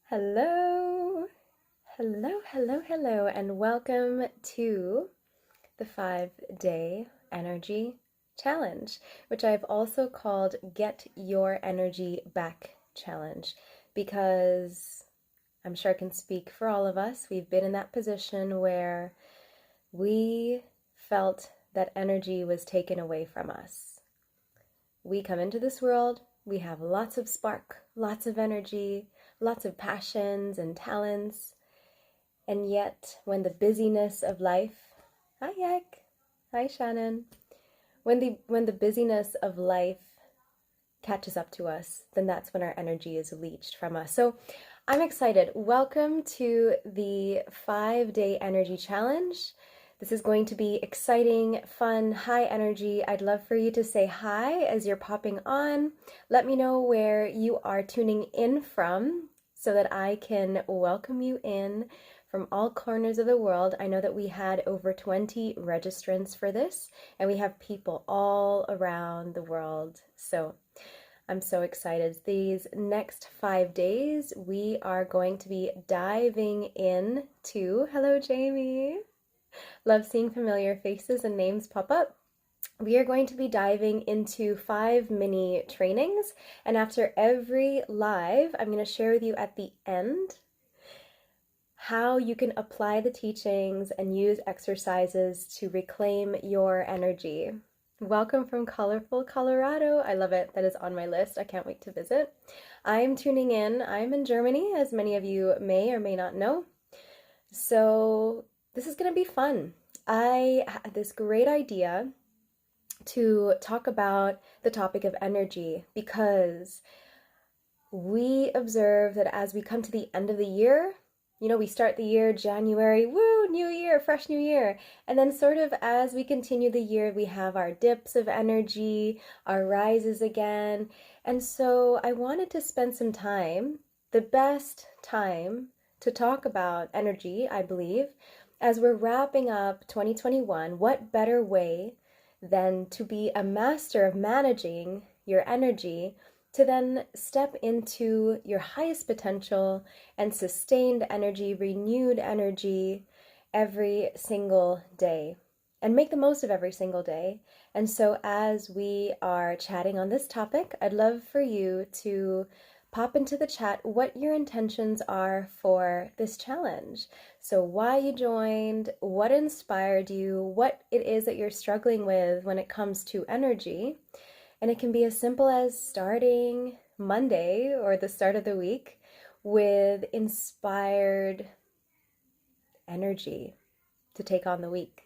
Hello, hello, and welcome to the 5-day energy challenge, which I've also called Get Your Energy Back Challenge, because I'm sure I can speak for all of us. We've been in that position where we felt that energy was taken away from us. We come into this world, we have lots of spark, lots of energy, lots of passions and talents, and yet when the busyness of life, hi Yak, hi Shannon, when the busyness of life catches up to us, then that's when our energy is leached from us. So I'm excited. Welcome to the 5-day energy challenge. This is going to be exciting, fun, high energy. I'd love for you to say hi as you're popping on. Let me know where you are tuning in from so that I can welcome you in from all corners of the world. I know that we had over 20 registrants for this, and we have people all around the world. So I'm so excited. These next 5 days, we are going to be diving into, hello Jamie, love seeing familiar faces and names pop up. We are going to be diving into 5 mini trainings, and after every live, I'm going to share with you at the end how you can apply the teachings and use exercises to reclaim your energy. Welcome from colorful Colorado. I love it. That is on my list. I can't wait to visit. I'm tuning in. I'm in Germany, as many of you may or may not know. So this is going to be fun. I had this great idea to talk about the topic of energy because we observe that as we come to the end of the year, we start the year January, woo, new year, fresh new year. And then sort of as we continue the year, we have our dips of energy, our rises again. And so I wanted to spend some time, the best time to talk about energy, I believe, as we're wrapping up 2021. What better way than to be a master of managing your energy to then step into your highest potential and sustained energy, renewed energy every single day, and make the most of every single day. And so as we are chatting on this topic, I'd love for you to pop into the chat what your intentions are for this challenge. So why you joined, what inspired you, what it is that you're struggling with when it comes to energy. And it can be as simple as starting Monday or the start of the week with inspired energy to take on the week.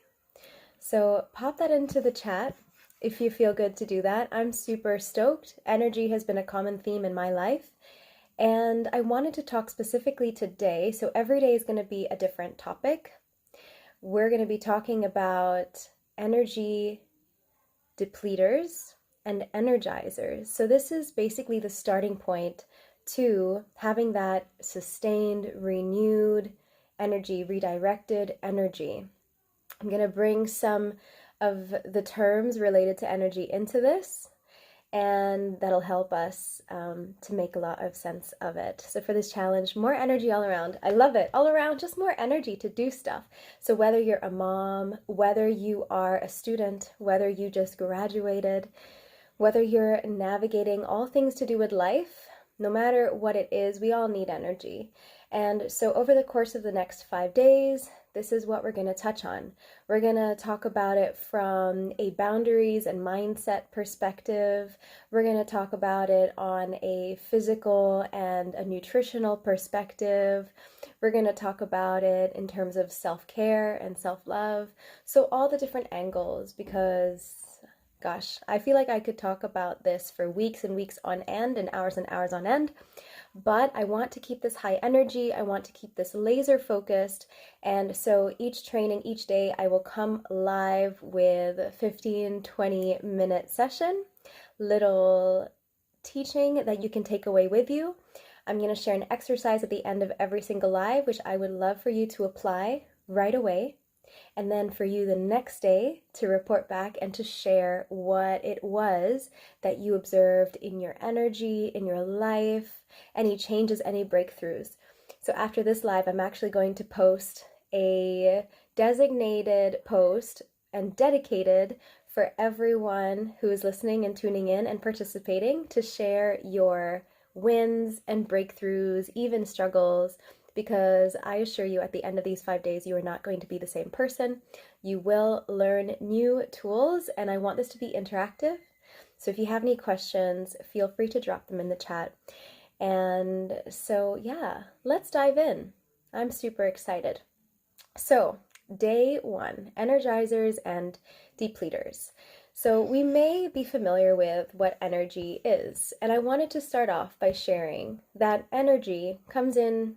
So pop that into the chat if you feel good to do that. I'm super stoked. Energy has been a common theme in my life. And I wanted to talk specifically today. So every day is going to be a different topic. We're going to be talking about energy depleters and energizers. So this is basically the starting point to having that sustained, renewed energy, redirected energy. I'm going to bring some of the terms related to energy into this, and that'll help us to make a lot of sense of it. So for this challenge, more energy all around. I love it. All around, just more energy to do stuff. So whether you're a mom, whether you are a student, whether you just graduated, whether you're navigating all things to do with life, no matter what it is, we all need energy. And so over the course of the next 5 days, this is what we're going to touch on. We're going to talk about it from a boundaries and mindset perspective. We're going to talk about it on a physical and a nutritional perspective. We're going to talk about it in terms of self-care and self-love. So all the different angles, because gosh, I feel like I could talk about this for weeks and weeks on end and hours on end, but I want to keep this high energy. I want to keep this laser focused. And so each training, each day, I will come live with a 15-20 minute session, little teaching that you can take away with you. I'm going to share an exercise at the end of every single live, which I would love for you to apply right away. And then for you the next day to report back and to share what it was that you observed in your energy, in your life, any changes, any breakthroughs. So after this live, I'm actually going to post a designated post and dedicated for everyone who is listening and tuning in and participating to share your wins and breakthroughs, even struggles, because I assure you at the end of these 5 days, you are not going to be the same person. You will learn new tools, and I want this to be interactive. So if you have any questions, feel free to drop them in the chat. And so, yeah, let's dive in. I'm super excited. So, day 1, Energizers and Depleters. So we may be familiar with what energy is, and I wanted to start off by sharing that energy comes in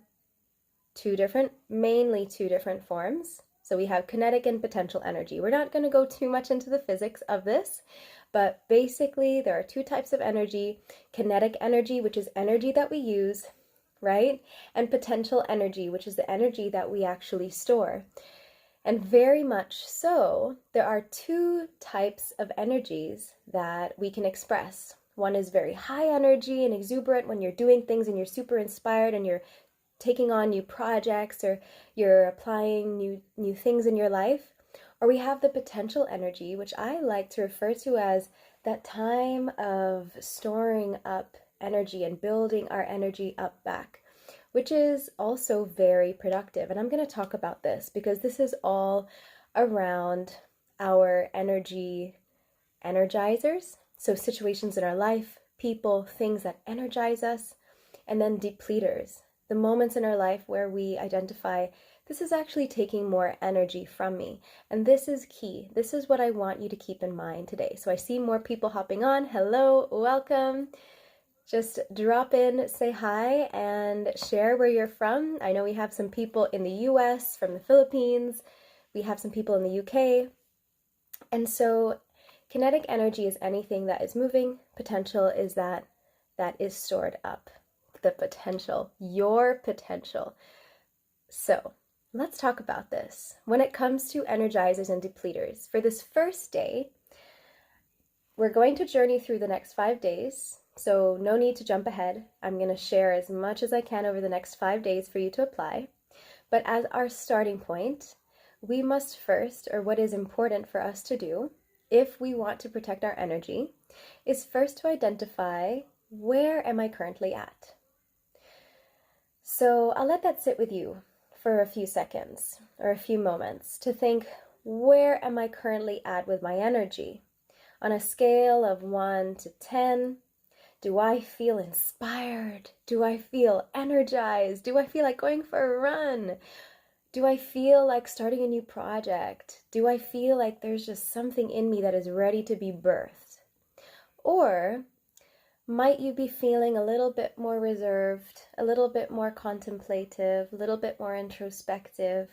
mainly two different forms. So we have kinetic and potential energy. We're not going to go too much into the physics of this, but basically there are two types of energy: kinetic energy, which is energy that we use, right? And potential energy, which is the energy that we actually store. And very much so, there are two types of energies that we can express. One is very high energy and exuberant when you're doing things and you're super inspired and you're taking on new projects or you're applying new things in your life. Or we have the potential energy, which I like to refer to as that time of storing up energy and building our energy up back, which is also very productive. And I'm going to talk about this because this is all around our energy energizers. So situations in our life, people, things that energize us, and then depleters, the moments in our life where we identify this is actually taking more energy from me. And this is key. This is what I want you to keep in mind today. So I see more people hopping on. Hello, welcome. Just drop in, say hi, and share where you're from. I know we have some people in the US, from the Philippines. We have some people in the UK. And so kinetic energy is anything that is moving. Potential is that is stored up. The potential, your potential. So let's talk about this. When it comes to energizers and depleters, for this first day, we're going to journey through the next 5 days. So no need to jump ahead. I'm going to share as much as I can over the next 5 days for you to apply. But as our starting point, we must first, or what is important for us to do, if we want to protect our energy, is first to identify, where am I currently at? So I'll let that sit with you for a few seconds or a few moments to think, where am I currently at with my energy? On a scale of 1 to 10, do I feel inspired? Do I feel energized? Do I feel like going for a run? Do I feel like starting a new project? Do I feel like there's just something in me that is ready to be birthed? Or might you be feeling a little bit more reserved, a little bit more contemplative, a little bit more introspective,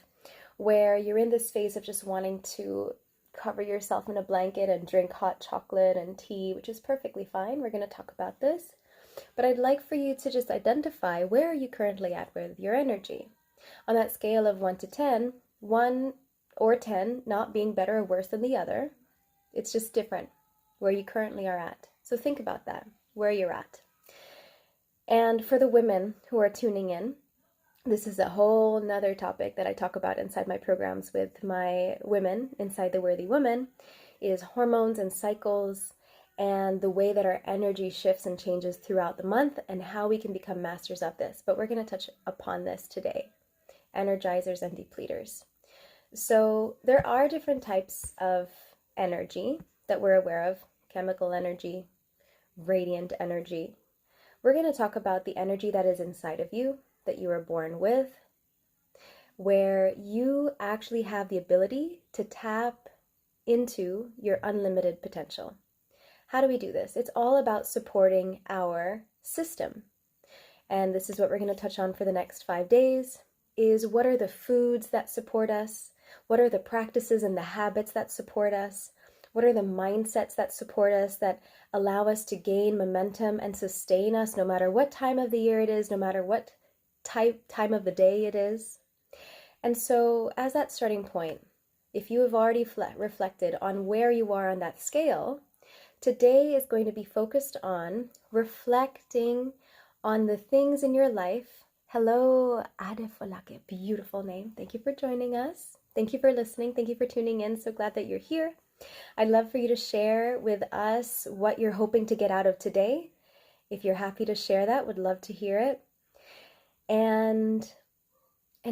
where you're in this phase of just wanting to cover yourself in a blanket and drink hot chocolate and tea, which is perfectly fine. We're going to talk about this. But I'd like for you to just identify, where are you currently at with your energy? On that scale of 1 to 10, 1 or 10 not being better or worse than the other, it's just different where you currently are at. So think about that, where you're at. And for the women who are tuning in, this is a whole nother topic that I talk about inside my programs with my women, inside the Worthy Woman, is hormones and cycles and the way that our energy shifts and changes throughout the month and how we can become masters of this. But we're going to touch upon this today. Energizers and depleters. So there are different types of energy that we're aware of: chemical energy, radiant energy. We're going to talk about the energy that is inside of you, that you were born with, where you actually have the ability to tap into your unlimited potential. How do we do this? It's all about supporting our system. And this is what we're going to touch on for the next 5 days, is what are the foods that support us? What are the practices and the habits that support us? What are the mindsets that support us, that allow us to gain momentum and sustain us no matter what time of the year it is, no matter what time of the day it is? And so as that starting point, if you have already reflected on where you are on that scale, today is going to be focused on reflecting on the things in your life Hello, Adefolake. Beautiful name. Thank you for joining us. Thank you for listening. Thank you for tuning in. So glad that you're here. I'd love for you to share with us what you're hoping to get out of today. If you're happy to share that, would love to hear it. And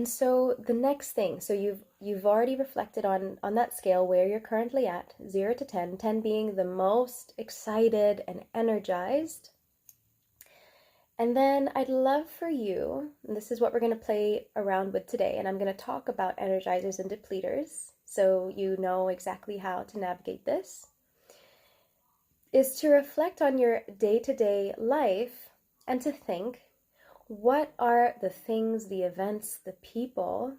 so the next thing, so you've already reflected on that scale where you're currently at, 0 to 10, 10 being the most excited and energized. And then I'd love for you, and this is what we're going to play around with today, and I'm going to talk about Energizers and Depleters, so you know exactly how to navigate this, is to reflect on your day-to-day life and to think, what are the things, the events, the people,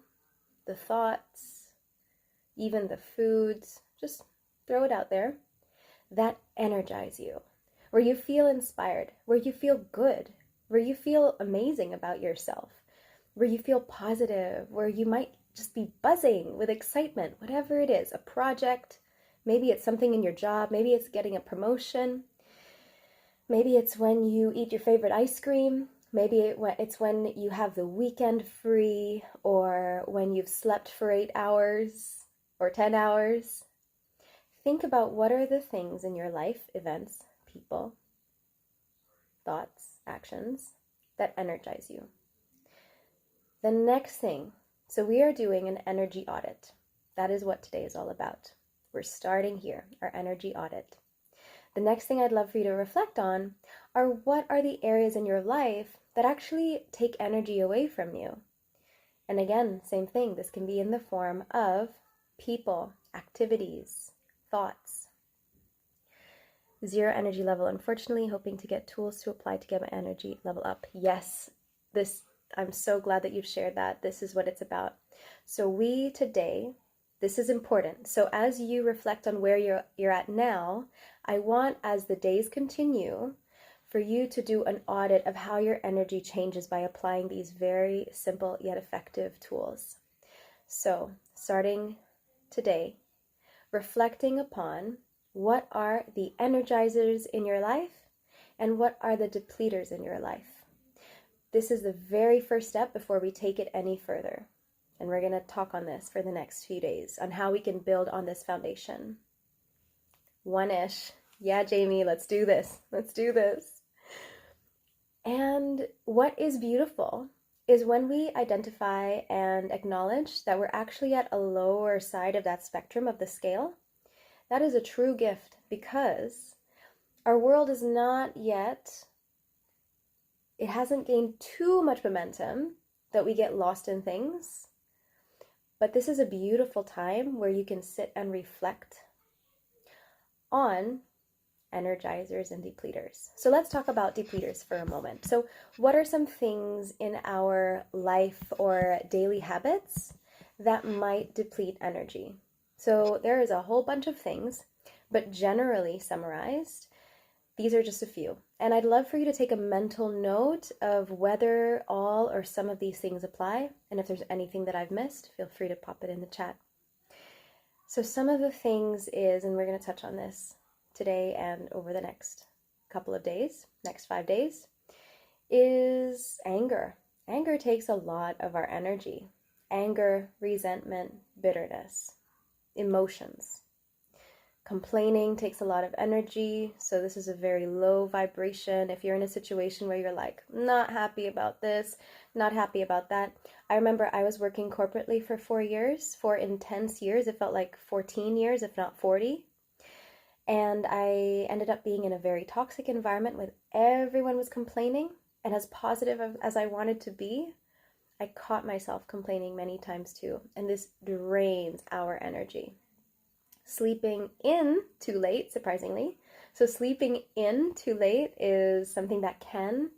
the thoughts, even the foods, just throw it out there, that energize you, where you feel inspired, where you feel good, where you feel amazing about yourself, where you feel positive, where you might just be buzzing with excitement, whatever it is, a project, maybe it's something in your job, maybe it's getting a promotion, maybe it's when you eat your favorite ice cream, maybe it's when you have the weekend free, or when you've slept for 8 hours or 10 hours. Think about what are the things in your life, events, people, thoughts, actions that energize you. The next thing, so we are doing an energy audit. That is what today is all about. We're starting here, our energy audit. The next thing I'd love for you to reflect on are what are the areas in your life that actually take energy away from you. And again, same thing, this can be in the form of people, activities, thoughts. 0 energy level, unfortunately, hoping to get tools to apply to get my energy level up. Yes, I'm so glad that you've shared that. This is what it's about. So today, this is important. So as you reflect on where you're at now, I want, as the days continue, for you to do an audit of how your energy changes by applying these very simple yet effective tools. So starting today, reflecting upon what are the energizers in your life and what are the depleters in your life. This is the very first step before we take it any further. And we're going to talk on this for the next few days on how we can build on this foundation. One-ish. Yeah, Jamie, let's do this. Let's do this. And what is beautiful is when we identify and acknowledge that we're actually at a lower side of that spectrum of the scale. That is a true gift, because our world is not yet, it hasn't gained too much momentum that we get lost in things. But this is a beautiful time where you can sit and reflect on Energizers and Depleters. So let's talk about Depleters for a moment. So what are some things in our life or daily habits that might deplete energy? So there is a whole bunch of things, but generally summarized, these are just a few. And I'd love for you to take a mental note of whether all or some of these things apply. And if there's anything that I've missed, feel free to pop it in the chat. So some of the things is, and we're going to touch on this today and over the next couple of days, next 5 days, is anger. Anger takes a lot of our energy. Anger, resentment, bitterness. Emotions. Complaining takes a lot of energy, so this is a very low vibration. If you're in a situation where you're like, not happy about this, not happy about that. I remember I was working corporately for 4 years, 4 intense years. It felt like 14 years, if not 40. And I ended up being in a very toxic environment where everyone was complaining. And as positive as I wanted to be, I caught myself complaining many times too, and this drains our energy. Sleeping in too late, surprisingly. So sleeping in too late is something that can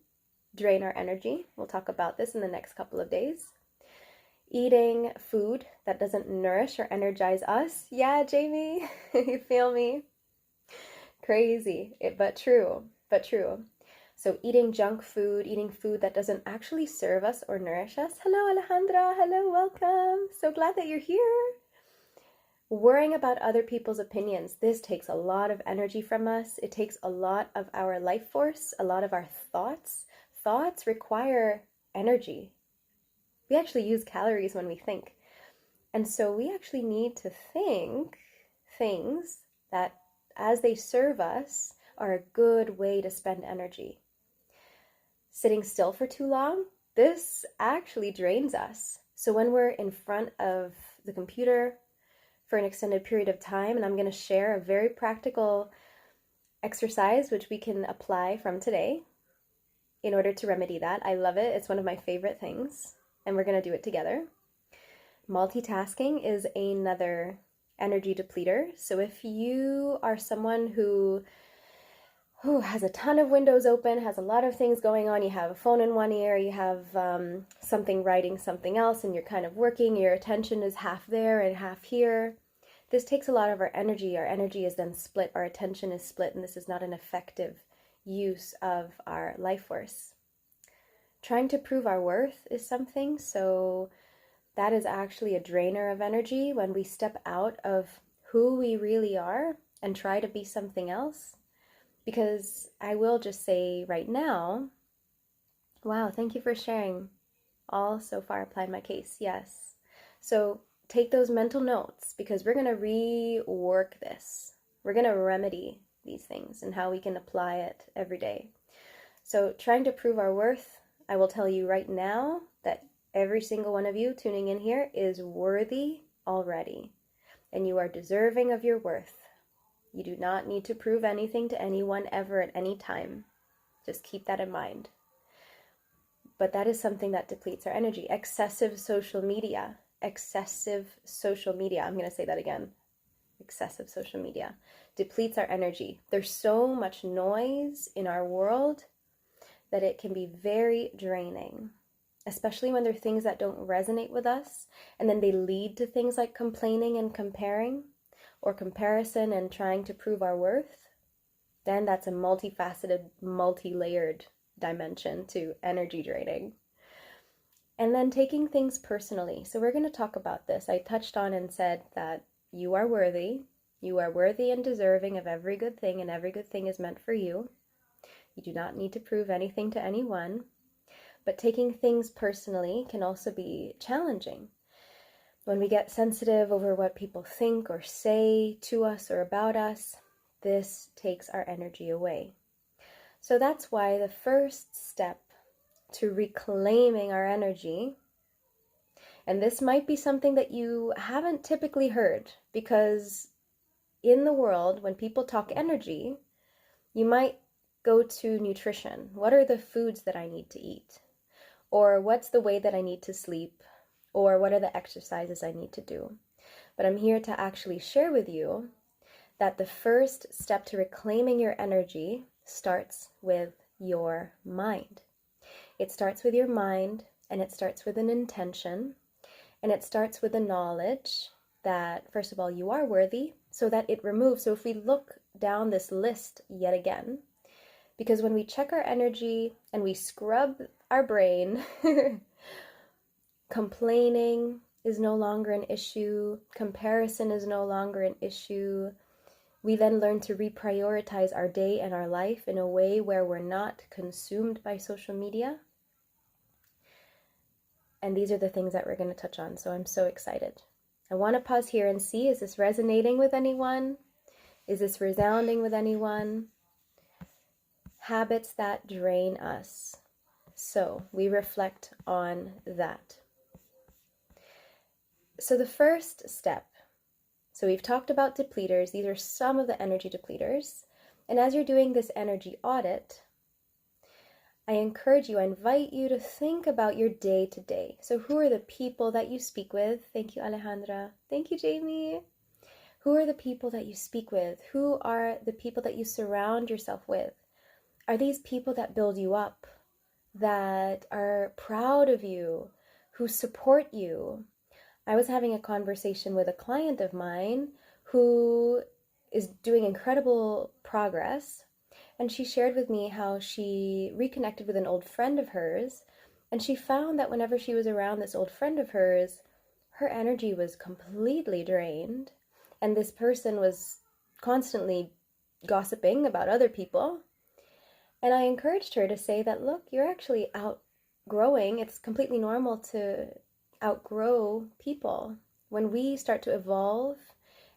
drain our energy. We'll talk about this in the next couple of days. Eating food that doesn't nourish or energize us. Yeah, Jamie, you feel me? Crazy, but true, but true. So eating junk food, eating food that doesn't actually serve us or nourish us. Hello, Alejandra. Hello, welcome. So glad that you're here. Worrying about other people's opinions. This takes a lot of energy from us. It takes a lot of our life force, a lot of our thoughts. Thoughts require energy. We actually use calories when we think. And so we actually need to think things that, as they serve us, are a good way to spend energy. Sitting still for too long, this actually drains us. So when we're in front of the computer for an extended period of time, and I'm going to share a very practical exercise which we can apply from today in order to remedy that. I love it. It's one of my favorite things, and we're going to do it together. Multitasking is another energy depleter. So if you are someone who has a ton of windows open, has a lot of things going on, you have a phone in one ear, you have something writing something else, and you're kind of working, your attention is half there and half here. This takes a lot of our energy. Our energy is then split, our attention is split, and this is not an effective use of our life force. Trying to prove our worth is something, so that is actually a drainer of energy when we step out of who we really are and try to be something else. Because I will just say right now, wow, thank you for sharing. All so far applied my case, yes. So take those mental notes, because we're going to rework this. We're going to remedy these things and how we can apply it every day. So trying to prove our worth, I will tell you right now that every single one of you tuning in here is worthy already, and you are deserving of your worth. You do not need to prove anything to anyone ever at any time. Just keep that in mind. But that is something that depletes our energy. Excessive social media. I'm going to say that again. Excessive social media depletes our energy. There's so much noise in our world that it can be very draining, especially when there are things that don't resonate with us, and then they lead to things like complaining and comparing, or comparison and trying to prove our worth. Then that's a multifaceted, multi-layered dimension to energy draining. And then taking things personally. So we're going to talk about this. I touched on and said that you are worthy. You are worthy and deserving of every good thing, and every good thing is meant for you. You do not need to prove anything to anyone. But taking things personally can also be challenging. When we get sensitive over what people think or say to us or about us, this takes our energy away. So that's why the first step to reclaiming our energy, and this might be something that you haven't typically heard, because in the world, when people talk energy, you might go to nutrition. What are the foods that I need to eat? Or what's the way that I need to sleep? Or what are the exercises I need to do? But I'm here to actually share with you that the first step to reclaiming your energy starts with your mind. It starts with your mind, and it starts with an intention, and it starts with the knowledge that, first of all, you are worthy, so that it removes. So if we look down this list yet again, because when we check our energy and we scrub our brain, complaining is no longer an issue. Comparison is no longer an issue. We then learn to reprioritize our day and our life in a way where we're not consumed by social media. And these are the things that we're going to touch on. So I'm so excited. I want to pause here and see, is this resonating with anyone? Is this resounding with anyone? Habits that drain us. So we reflect on that. So the first step, so we've talked about depleters. These are some of the energy depleters. And as you're doing this energy audit, I encourage you, I invite you to think about your day to day. So who are the people that you speak with? Thank you, Alejandra. Thank you, Jamie. Who are the people that you speak with? Who are the people that you surround yourself with? Are these people that build you up, that are proud of you, who support you? I was having a conversation with a client of mine who is doing incredible progress, and she shared with me how she reconnected with an old friend of hers, and she found that whenever she was around this old friend of hers, her energy was completely drained, and this person was constantly gossiping about other people. And I encouraged her to say that, look, you're actually out growing, it's completely normal to outgrow people. When we start to evolve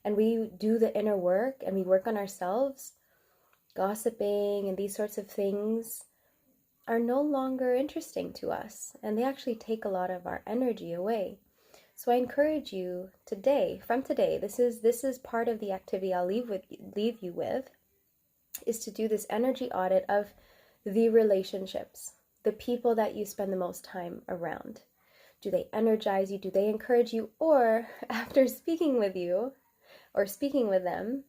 and we do the inner work and we work on ourselves, gossiping and these sorts of things are no longer interesting to us, and they actually take a lot of our energy away. So I encourage you today, from today, this is part of the activity I'll leave you with, is to do this energy audit of the relationships, the people that you spend the most time around. Do they energize you? Do they encourage you? Or after speaking with you or speaking with them,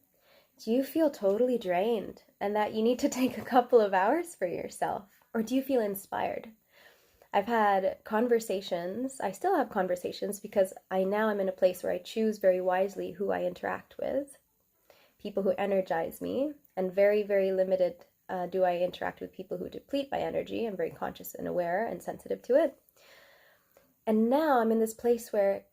do you feel totally drained and that you need to take a couple of hours for yourself? Or do you feel inspired? I've had conversations, I still have conversations because I'm in a place where I choose very wisely who I interact with, people who energize me, and very, very limited do I interact with people who deplete my energy. I'm very conscious and aware and sensitive to it. And now I'm in this place where,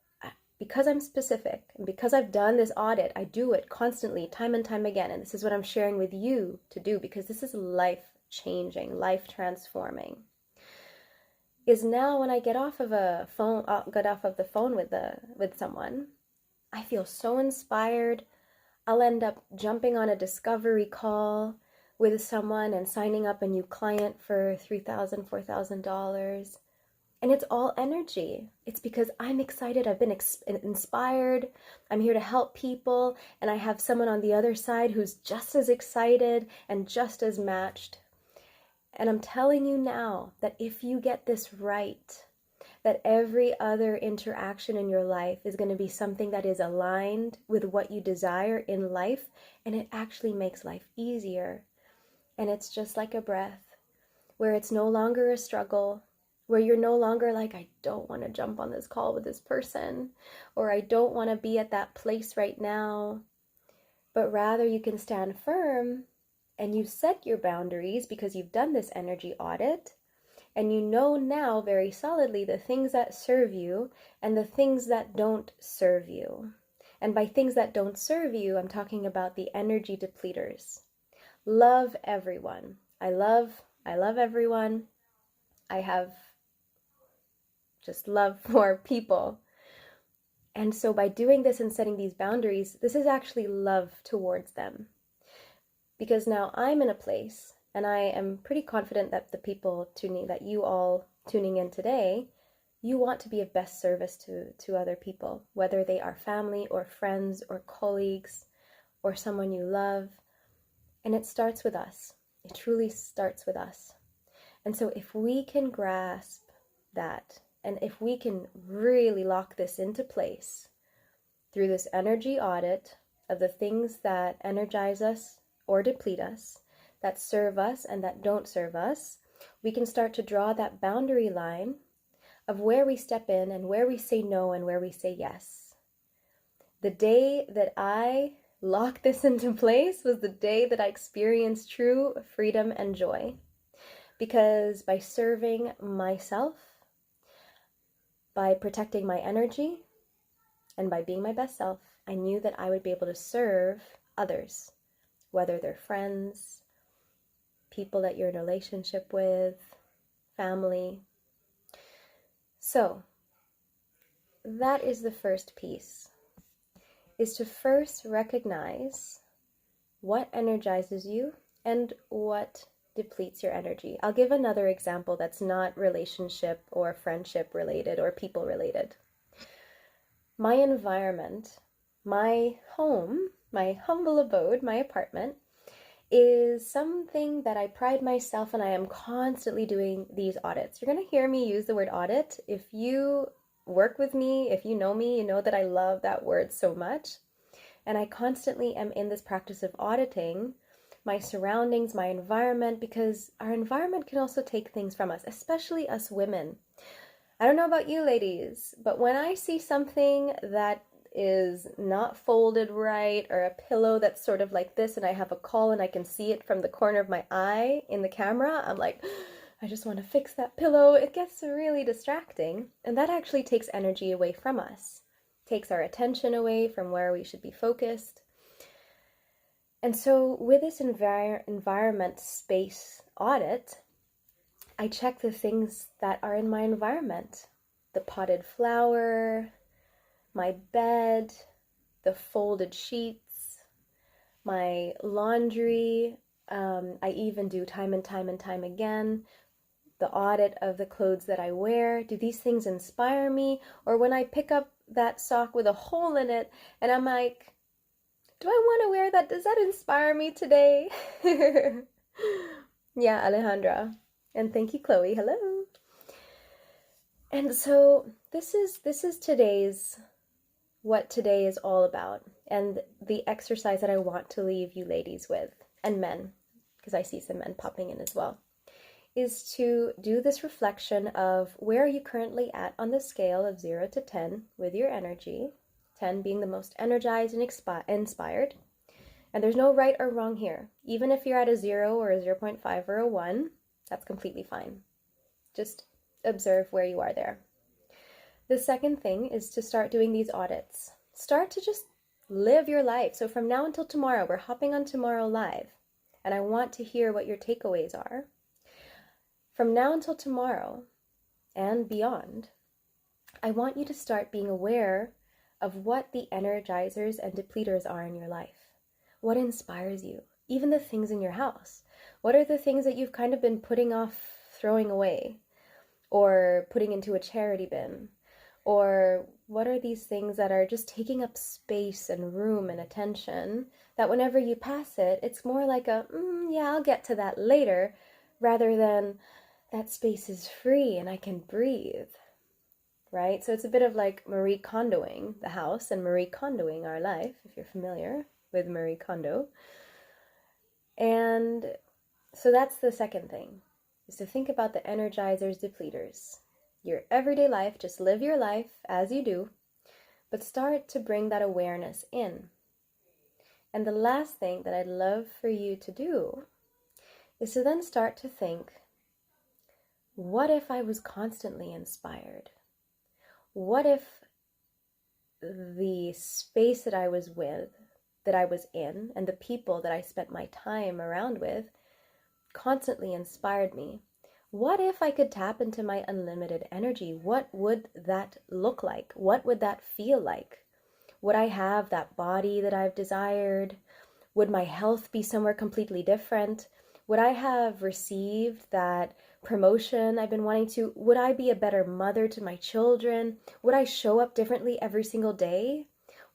because I'm specific and because I've done this audit, I do it constantly, time and time again. And this is what I'm sharing with you to do, because this is life changing, life transforming. Is now when I get off of the phone with someone, I feel so inspired. I'll end up jumping on a discovery call with someone and signing up a new client for $3,000, $4,000. And it's all energy. It's because I'm excited. I've been inspired. I'm here to help people. And I have someone on the other side who's just as excited and just as matched. And I'm telling you now that if you get this right, that every other interaction in your life is going to be something that is aligned with what you desire in life, and it actually makes life easier. And it's just like a breath, where it's no longer a struggle, where you're no longer like, I don't want to jump on this call with this person, or I don't want to be at that place right now, but rather you can stand firm and you set your boundaries because you've done this energy audit. And you know now very solidly the things that serve you and the things that don't serve you. And by things that don't serve you, I'm talking about the energy depleters. Love everyone. I love everyone. I have just love for people. And so by doing this and setting these boundaries, this is actually love towards them. Because now I'm in a place, and I am pretty confident that the people that you all tuning in today, you want to be of best service to other people, whether they are family or friends or colleagues or someone you love. And it starts with us. It truly starts with us. And so if we can grasp that, and if we can really lock this into place through this energy audit of the things that energize us or deplete us, that serve us and that don't serve us, we can start to draw that boundary line of where we step in and where we say no and where we say yes. The day that I locked this into place was the day that I experienced true freedom and joy. Because by serving myself, by protecting my energy, and by being my best self, I knew that I would be able to serve others, whether they're friends, people that you're in a relationship with, family. So that is the first piece, is to first recognize what energizes you and what depletes your energy. I'll give another example that's not relationship or friendship related or people related. My environment, my home, my humble abode, my apartment, is something that I pride myself, and I am constantly doing these audits. You're going to hear me use the word audit. If you work with me, if you know me, you know that I love that word so much. And I constantly am in this practice of auditing my surroundings, my environment, because our environment can also take things from us, especially us women. I don't know about you ladies, but when I see something that is not folded right, or a pillow that's sort of like this, and I have a call and I can see it from the corner of my eye in the camera, I'm like, I just want to fix that pillow. It gets really distracting, and that actually takes energy away from us, takes our attention away from where we should be focused. And so with this environment space audit, I check the things that are in my environment. The potted flower, my bed, the folded sheets, my laundry. I even do time and time and time again the audit of the clothes that I wear. Do these things inspire me? Or when I pick up that sock with a hole in it and I'm like, do I want to wear that? Does that inspire me today? Yeah, Alejandra. And thank you, Chloe. Hello. And so this is today's what today is all about, and the exercise that I want to leave you ladies with, and men, because I see some men popping in as well, is to do this reflection of where are you currently at on the scale of 0 to 10 with your energy, 10 being the most energized and inspired. And there's no right or wrong here. Even if you're at a 0 or a 0.5 or a 1, that's completely fine. Just observe where you are there. The second thing is to start doing these audits. Start to just live your life. So from now until tomorrow, we're hopping on tomorrow live, and I want to hear what your takeaways are. From now until tomorrow and beyond, I want you to start being aware of what the Energizers and Depleters are in your life. What inspires you? Even the things in your house. What are the things that you've kind of been putting off throwing away or putting into a charity bin? Or what are these things that are just taking up space and room and attention that whenever you pass it, it's more like a, yeah, I'll get to that later, rather than that space is free and I can breathe, right? So it's a bit of like Marie Kondoing the house and Marie Kondoing our life, if you're familiar with Marie Kondo. And so that's the second thing, is to think about the Energizers, Depleters. Your everyday life, just live your life as you do, but start to bring that awareness in. And the last thing that I'd love for you to do is to then start to think, what if I was constantly inspired? What if the space that I was in, and the people that I spent my time around with constantly inspired me? What if I could tap into my unlimited energy? What would that look like? What would that feel like? Would I have that body that I've desired? Would my health be somewhere completely different? Would I have received that promotion I've been wanting to? Would I be a better mother to my children? Would I show up differently every single day?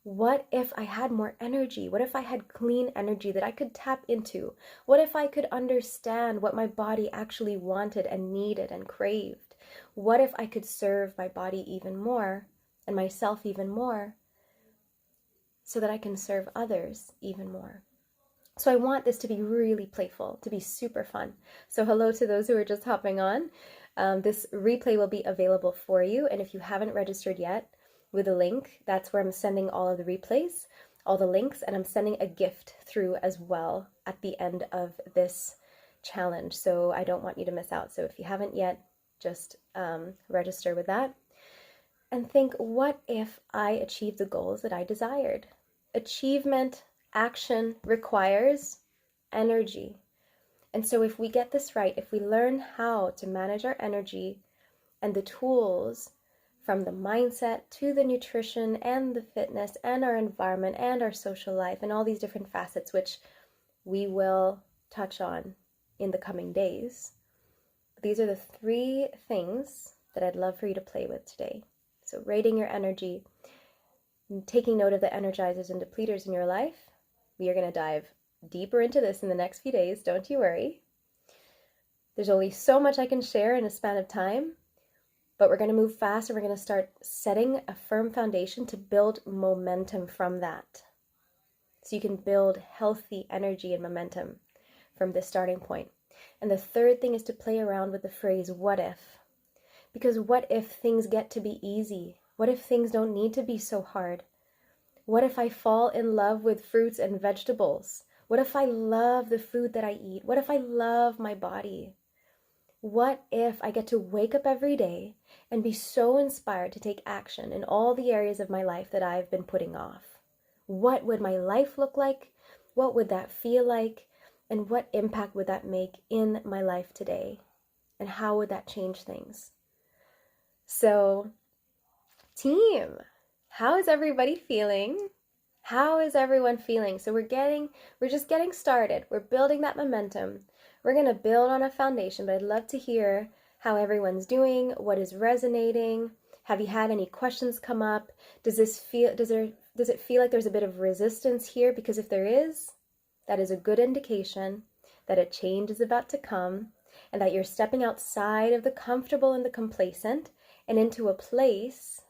What if I had more energy? What if I had clean energy that I could tap into? What if I could understand what my body actually wanted and needed and craved? What if I could serve my body even more and myself even more so that I can serve others even more? So I want this to be really playful, to be super fun. So hello to those who are just hopping on. This replay will be available for you. And if you haven't registered yet with a link, that's where I'm sending all of the replays, all the links, and I'm sending a gift through as well at the end of this challenge. So I don't want you to miss out. So if you haven't yet, just register with that. And think, what if I achieved the goals that I desired? Achievement, action requires energy. And so if we get this right, if we learn how to manage our energy and the tools from the mindset to the nutrition and the fitness and our environment and our social life and all these different facets, which we will touch on in the coming days, these are the 3 things that I'd love for you to play with today. So rating your energy, taking note of the Energizers and Depleters in your life. We are going to dive deeper into this in the next few days, don't you worry. There's only so much I can share in a span of time, but we're going to move fast and we're going to start setting a firm foundation to build momentum from that. So you can build healthy energy and momentum from this starting point. And the third thing is to play around with the phrase, what if? Because what if things get to be easy? What if things don't need to be so hard? What if I fall in love with fruits and vegetables? What if I love the food that I eat? What if I love my body? What if I get to wake up every day and be so inspired to take action in all the areas of my life that I've been putting off? What would my life look like? What would that feel like? And what impact would that make in my life today? And how would that change things? So, team, how is everybody feeling? How is everyone feeling? So we're just getting started. We're building that momentum. We're going to build on a foundation, but I'd love to hear how everyone's doing, what is resonating. Have you had any questions come up? Does it feel like there's a bit of resistance here? Because if there is, that is a good indication that a change is about to come and that you're stepping outside of the comfortable and the complacent and into a place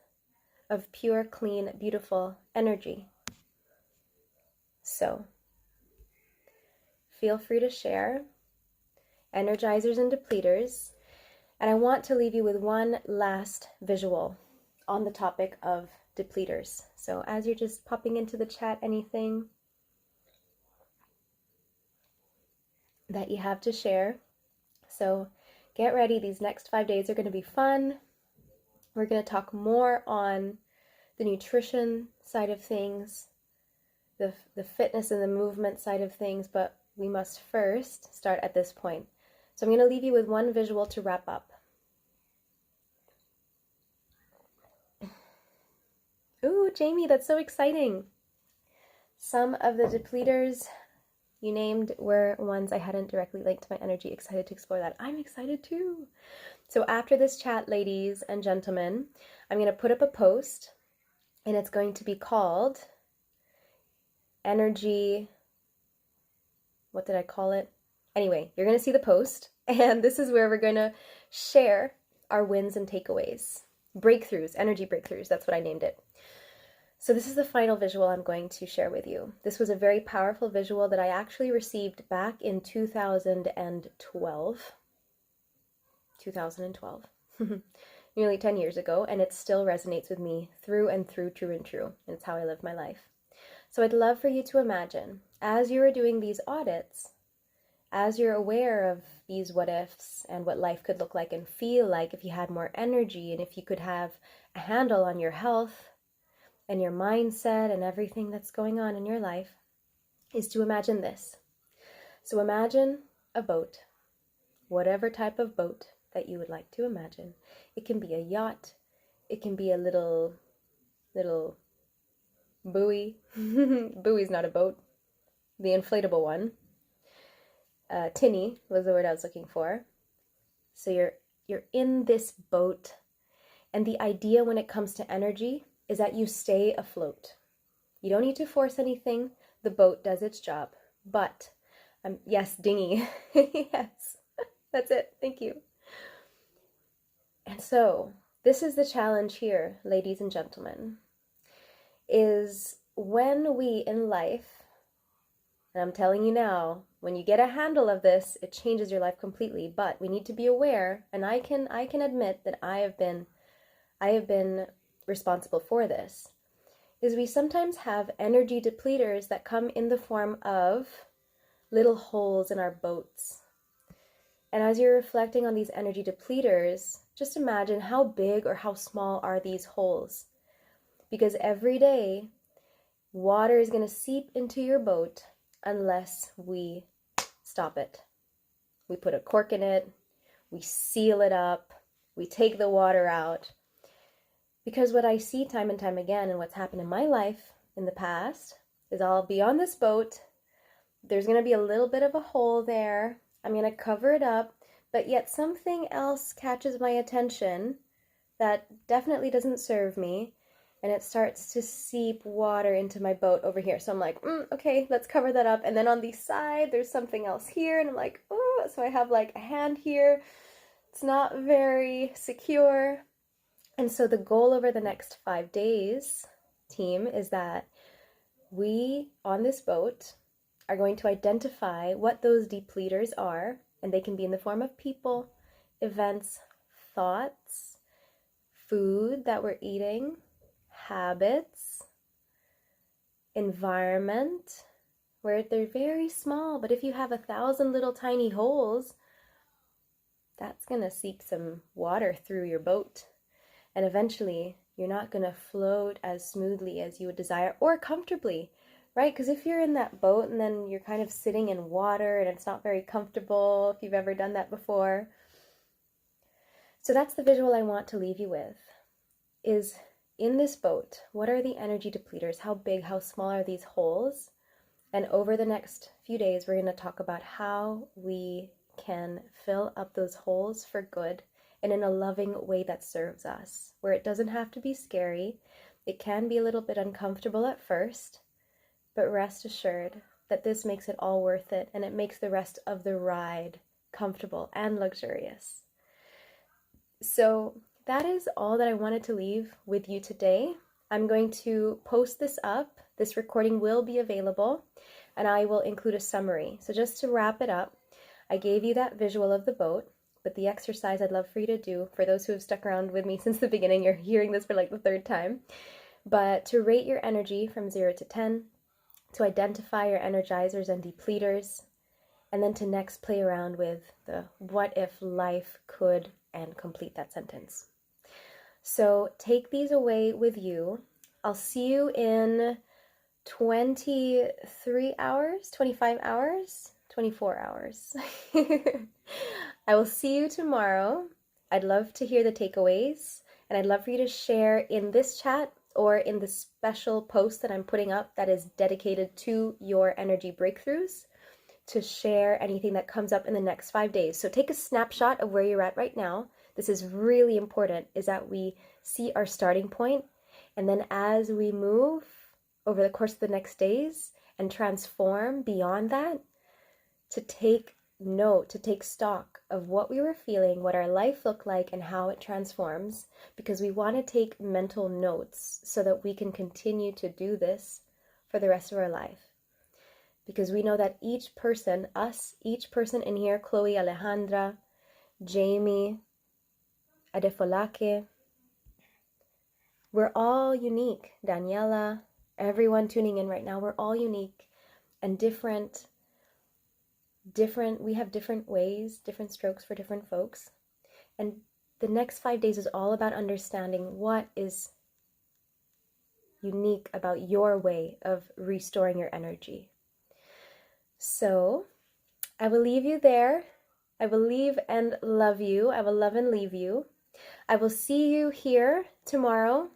of pure, clean, beautiful energy. So, feel free to share, Energizers and Depleters, and I want to leave you with one last visual on the topic of Depleters. So as you're just popping into the chat, anything that you have to share. So get ready, these next 5 days are going to be fun. We're going to talk more on the nutrition side of things, the fitness and the movement side of things, but we must first start at this point. So I'm going to leave you with one visual to wrap up. Ooh, Jamie, that's so exciting. Some of the Depleters you named were ones I hadn't directly linked to my energy. Excited to explore that. I'm excited too. So after this chat, ladies and gentlemen, I'm going to put up a post, and it's going to be called Energy, what did I call it? Anyway, you're going to see the post, and this is where we're going to share our wins and takeaways. Breakthroughs, energy breakthroughs, that's what I named it. So this is the final visual I'm going to share with you. This was a very powerful visual that I actually received back in 2012. 2012. Nearly 10 years ago, and it still resonates with me through and through, true and true. And it's how I live my life. So I'd love for you to imagine, as you are doing these audits, as you're aware of these what ifs and what life could look like and feel like if you had more energy and if you could have a handle on your health and your mindset and everything that's going on in your life, is to imagine this. So imagine a boat, whatever type of boat that you would like to imagine. It can be a yacht, it can be a little buoy. Buoy's not a boat. The inflatable one. Tinny was the word I was looking for. So you're in this boat, and the idea when it comes to energy is that you stay afloat. You don't need to force anything. The boat does its job. But, yes, dinghy. Yes, that's it. Thank you. And so, this is the challenge here, ladies and gentlemen, is when we in life, and I'm telling you now, when you get a handle of this, it changes your life completely. But we need to be aware, and I can admit that I have been responsible for this, is we sometimes have energy depleters that come in the form of little holes in our boats. And as you're reflecting on these energy depleters, just imagine how big or how small are these holes. Because every day, water is going to seep into your boat unless we stop it. We put a cork in it, we seal it up, we take the water out. Because what I see time and time again, and what's happened in my life in the past, is I'll be on this boat, there's going to be a little bit of a hole there, I'm going to cover it up, but yet something else catches my attention that definitely doesn't serve me, and it starts to seep water into my boat over here. So I'm like, okay, let's cover that up. And then on the side, there's something else here, and I'm like, oh, so I have like a hand here. It's not very secure. And so the goal over the next 5 days, team, is that we, on this boat, are going to identify what those depleters are, and they can be in the form of people, events, thoughts, food that we're eating, habits, environment, where they're very small, but if you have 1,000 little tiny holes, that's going to seep some water through your boat. And eventually, you're not going to float as smoothly as you would desire or comfortably, right? Because if you're in that boat and then you're kind of sitting in water and it's not very comfortable, if you've ever done that before, So that's the visual I want to leave you with, is in this boat, what are the energy depleters? How big, how small are these holes? And over the next few days, we're going to talk about how we can fill up those holes for good and in a loving way that serves us, where it doesn't have to be scary. It can be a little bit uncomfortable at first, but rest assured that this makes it all worth it, and it makes the rest of the ride comfortable and luxurious. So that is all that I wanted to leave with you today. I'm going to post this up. This recording will be available, and I will include a summary. So just to wrap it up, I gave you that visual of the boat, but the exercise I'd love for you to do, for those who have stuck around with me since the beginning, you're hearing this for like the third time, but to rate your energy from 0 to 10, to identify your Energizers and Depleters, and then to next play around with the what if life could and complete that sentence. So take these away with you. I'll see you in 23 hours, 25 hours, 24 hours. I will see you tomorrow. I'd love to hear the takeaways, and I'd love for you to share in this chat or in the special post that I'm putting up that is dedicated to your energy breakthroughs, to share anything that comes up in the next 5 days. So take a snapshot of where you're at right now. This is really important, is that we see our starting point, and then as we move over the course of the next days and transform beyond that, to take note, to take stock of what we were feeling, what our life looked like, and how it transforms, because we want to take mental notes so that we can continue to do this for the rest of our life. Because we know that each person, each person in here, Chloe, Alejandra, Jamie, Adefolake, we're all unique. Daniela, everyone tuning in right now, we're all unique and different. We have different ways, different strokes for different folks. And the next 5 days is all about understanding what is unique about your way of restoring your energy. So I will leave you there. I will leave and love you. I will love and leave you. I will see you here tomorrow.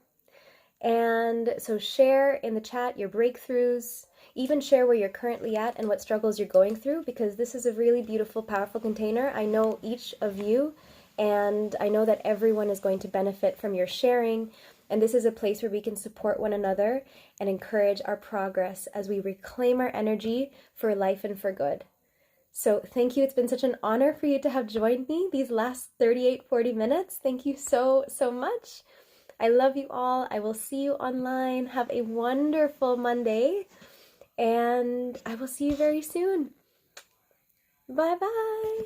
And so share in the chat your breakthroughs, even share where you're currently at and what struggles you're going through, because this is a really beautiful, powerful container. I know each of you, and I know that everyone is going to benefit from your sharing. And this is a place where we can support one another and encourage our progress as we reclaim our energy for life and for good. So thank you. It's been such an honor for you to have joined me these last 40 minutes. Thank you so, so much. I love you all. I will see you online. Have a wonderful Monday, and I will see you very soon. Bye-bye.